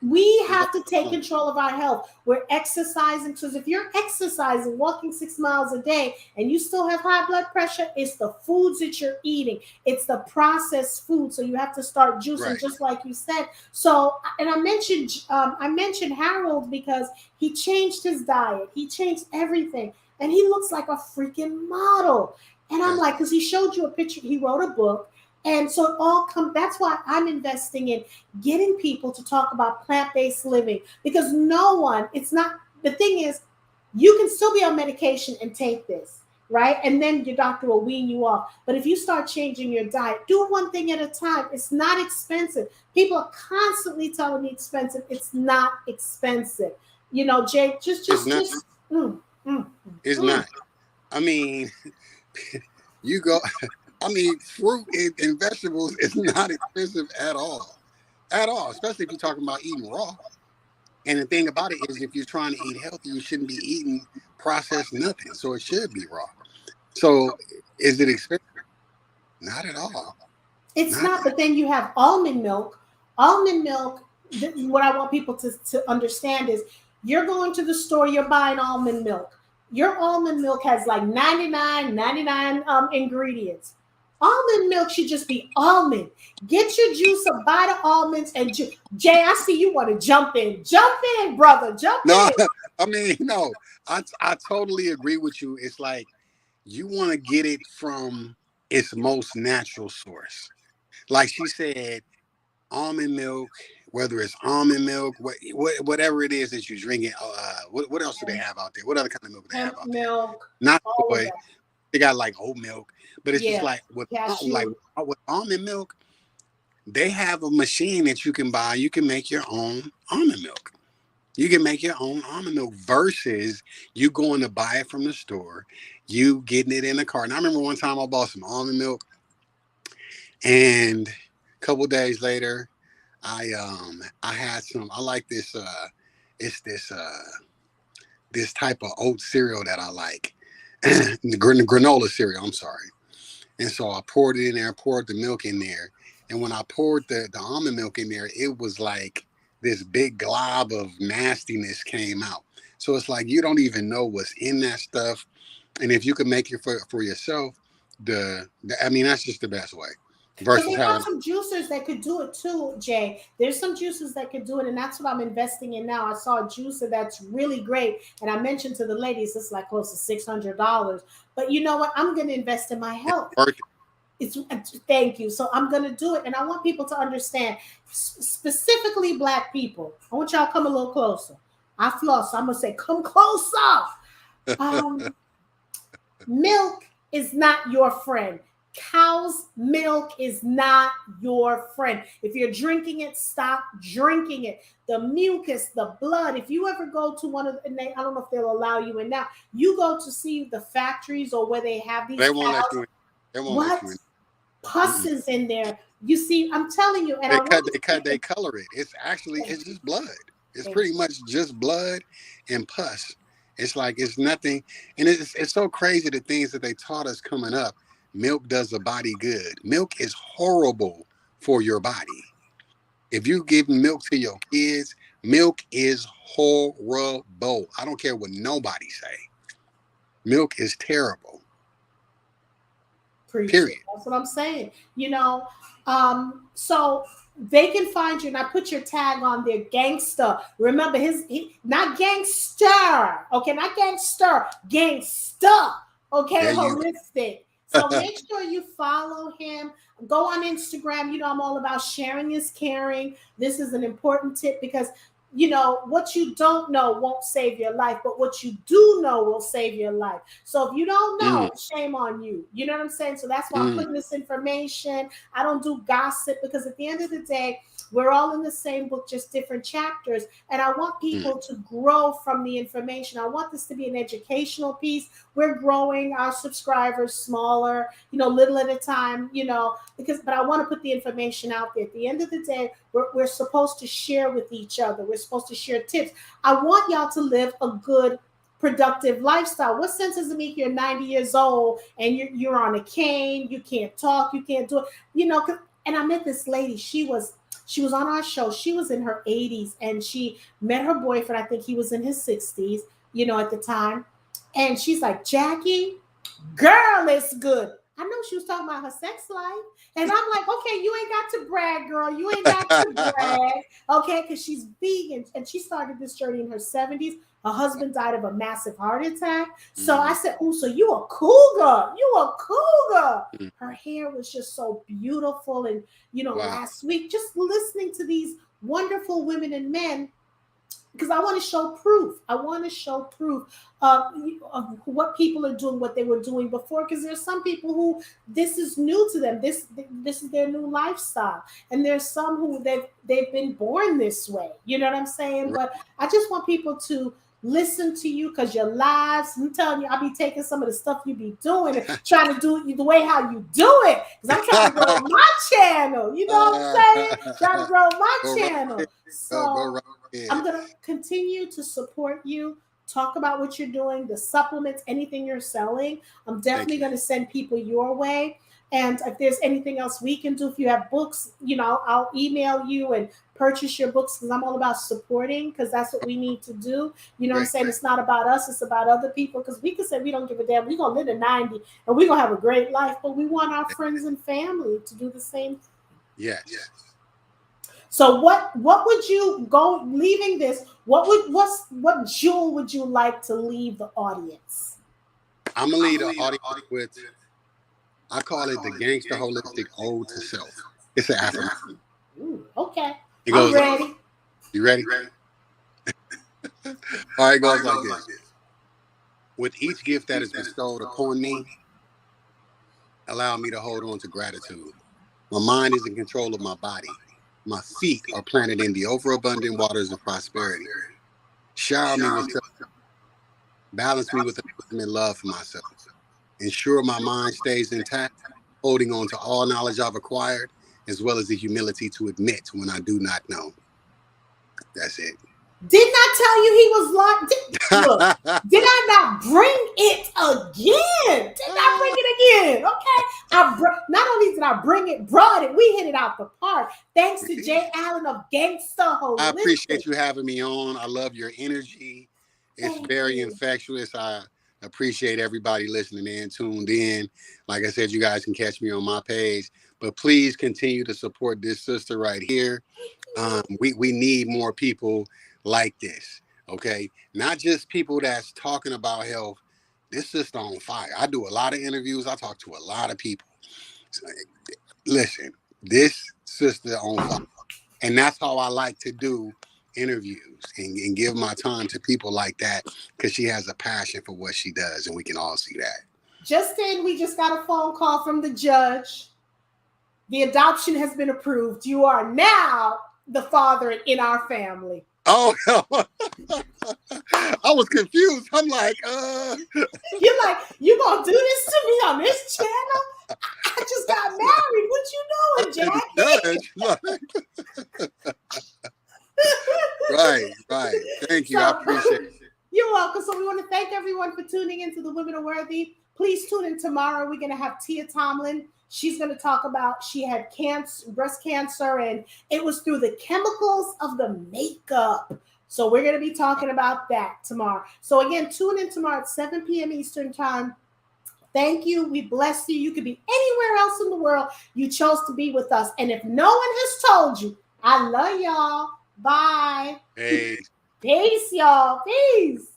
we There's have to always take something. control of our health. We're exercising, because if you're exercising, walking 6 miles a day, and you still have high blood pressure, it's the foods that you're eating. It's the processed food. So you have to start juicing, Right. just like you said. So, and I mentioned Harold because he changed his diet. He changed everything, and he looks like a freaking model. And I'm Right. like, because he showed you a picture. He wrote a book. And so it all comes. That's why I'm investing in getting people to talk about plant-based living, because no one, it's not, the thing is, you can still be on medication and take this, right? And then your doctor will wean you off. But if you start changing your diet, do one thing at a time. It's not expensive. People are constantly telling me expensive. It's not expensive. You know, Jay, It's not. mm, It's mm. not. I mean, you go. I mean, fruit and vegetables is not expensive at all. Especially if you're talking about eating raw. And the thing about it is, if you're trying to eat healthy, you shouldn't be eating processed nothing. So it should be raw. So is it expensive? Not at all. It's Not not, at but then you have almond milk. Almond milk, what I want people to understand is you're going to the store, you're buying almond milk. Your almond milk has like 99 ingredients. Almond milk should just be almond. Get your juice or buy the almonds and Jay, I see you want to jump in. Jump in, brother. Jump no. in. I mean, no. I totally agree with you. It's like you want to get it from its most natural source. Like she said, almond milk, whether it's almond milk, whatever it is that you're drinking. What else do they have out there? What other kind of milk do they have Hemp out there? milk, Not all of soy. that. They got like oat milk, but it's just Yeah. like Cashew. with almond milk, they have a machine that you can buy. You can make your own almond milk. You can make your own almond milk versus you going to buy it from the store, you getting it in a carton. I remember one time I bought some almond milk, and a couple days later, I had some. I like this. It's this type of oat cereal that I like, granola cereal. I'm sorry. And so I poured it in there, poured the milk in there. And when I poured the almond milk in there, it was like this big glob of nastiness came out. So it's like you don't even know what's in that stuff. And if you can make it for yourself, I mean, that's just the best way But versus there are having. some juicers that could do it too, Jay. There's some juicers that could do it, and that's what I'm investing in now. I saw a juicer that's really great, and I mentioned to the ladies it's like close to $600. But you know what? I'm going to invest in my health. Worth it. It's thank you. So I'm going to do it, and I want people to understand, specifically Black people. I want y'all to come a little closer. I floss. So I'm gonna say, come closer. Um, Milk is not your friend. Cow's milk is not your friend. If you're drinking it, stop drinking it. The mucus, the blood. If you ever go to one of, I don't know if they'll allow you in now. You go to see the factories or where they have these They won't let you cows. in. They won't let What you in. pus Mm-mm. is in there? You see, I'm telling you, and I They want cut. They cut. They color it. It's just blood. It's to. pretty much just blood and pus. It's like it's nothing, and it's so crazy the things that they taught us coming up. Milk does the body good. Milk is horrible for your body. If you give milk to your kids, milk is horrible. I don't care what nobody say. Milk is terrible. Preach it. Period. That's what I'm saying. So they can find you, and I put your tag on there, gangster. Remember not gangster, okay, not gangster, gangster, okay, There you go. holistic. So make sure you follow him. Go on Instagram. I'm all about sharing is caring. This is an important tip because what you don't know won't save your life, but what you do know will save your life. So if you don't Mm, know, shame on you. You know what I'm saying? So that's why I'm mm, putting this information. I don't do gossip because at the end of the day, we're all in the same book, just different chapters. And I want mm, people to grow from the information. I want this to be an educational piece. We're growing our subscribers smaller, little at a time, but I want to put the information out there. At the end of the day, we're supposed to share with each other. We're supposed to share tips. I want y'all to live a good, productive lifestyle. What sense does it make you're 90 years old and you're on a cane, you can't talk, you can't do it, and I met this lady. She was on our show. She was in her 80s and she met her boyfriend. I think he was in his 60s, at the time. And she's like, Jackie, girl, it's good. I know she was talking about her sex life. And I'm like, okay, you ain't got to brag, girl. You ain't got to brag. Okay, because she's vegan. And she started this journey in her 70s. Her husband died of a massive heart attack. So I mm, said, oh, so you a cougar. You a cougar. mm. Her hair was just so beautiful. And, Wow. last week, just listening to these wonderful women and men, because I want to show proof. I want to show proof of what people are doing, what they were doing before. Because there's some people who this is new to them. This is their new lifestyle, and there's some who they've been born this way. You know what I'm saying? Right. But I just want people to listen to you because your lives. I'm telling you, I'll be taking some of the stuff you be doing and trying to do it the way how you do it. Because I'm trying to grow my channel. You know what I'm saying? Trying to grow my Go right channel. ahead. Go So right ahead. I'm going to continue to support you, talk about what you're doing, the supplements, anything you're selling. I'm definitely going to send people your way. And if there's anything else we can do, if you have books, I'll email you and purchase your books because I'm all about supporting because that's what we need to do. You know what I'm saying? It's not about us, it's about other people because we can say we don't give a damn. We're going to live to 90 and we're going to have a great life, but we want our friends and family to do the same thing. Yes. So what would you go leaving this? What jewel would you like to leave the audience? I'm gonna leave the audience with, I call it the Gangsta Holistic Ode to Self. It's an affirmation. Ooh, okay. It goes, I'm ready. You ready? All right, it goes like this. With each gift that is bestowed upon me, allow me to hold on to gratitude. My mind is in control of my body. My feet are planted in the overabundant waters of prosperity. Shower me with self. Balance me with ultimate love for myself. Ensure my mind stays intact, holding on to all knowledge I've acquired, as well as the humility to admit when I do not know. That's it. Didn't I tell you he was like? Look, did I not bring it again? Did I bring it again? Okay. Not only did I bring it, brought it. We hit it out the park. Thanks to Jay Allen of Gangsta Holistic. I appreciate you having me on. I love your energy. It's very infectious. I appreciate everybody listening in, tuned in. Like I said, you guys can catch me on my page, but please continue to support this sister right here. We need more people like this, okay? Not just people that's talking about health. This sister on fire. I do a lot of interviews. I talk to a lot of people. So, listen, this sister on fire. And that's how I like to do interviews and give my time to people like that because she has a passion for what she does, and we can all see that. Just in, we just got a phone call from the judge. The adoption has been approved. You are now the father in our family. Oh, I was confused. I'm like, You're like, you gonna do this to me on this channel? I just got married. What you doing, Jackie? Right. Thank you. I appreciate it. You're welcome. So we want to thank everyone for tuning into the Women Are Worthy. Please tune in tomorrow. We're going to have Tia Tomlin. She's going to talk about she had breast cancer, and it was through the chemicals of the makeup. So we're going to be talking about that tomorrow. So again, tune in tomorrow at 7 p.m. Eastern Time. Thank you. We bless you. You could be anywhere else in the world. You chose to be with us. And if no one has told you, I love y'all. Bye. Hey. Peace, y'all. Peace.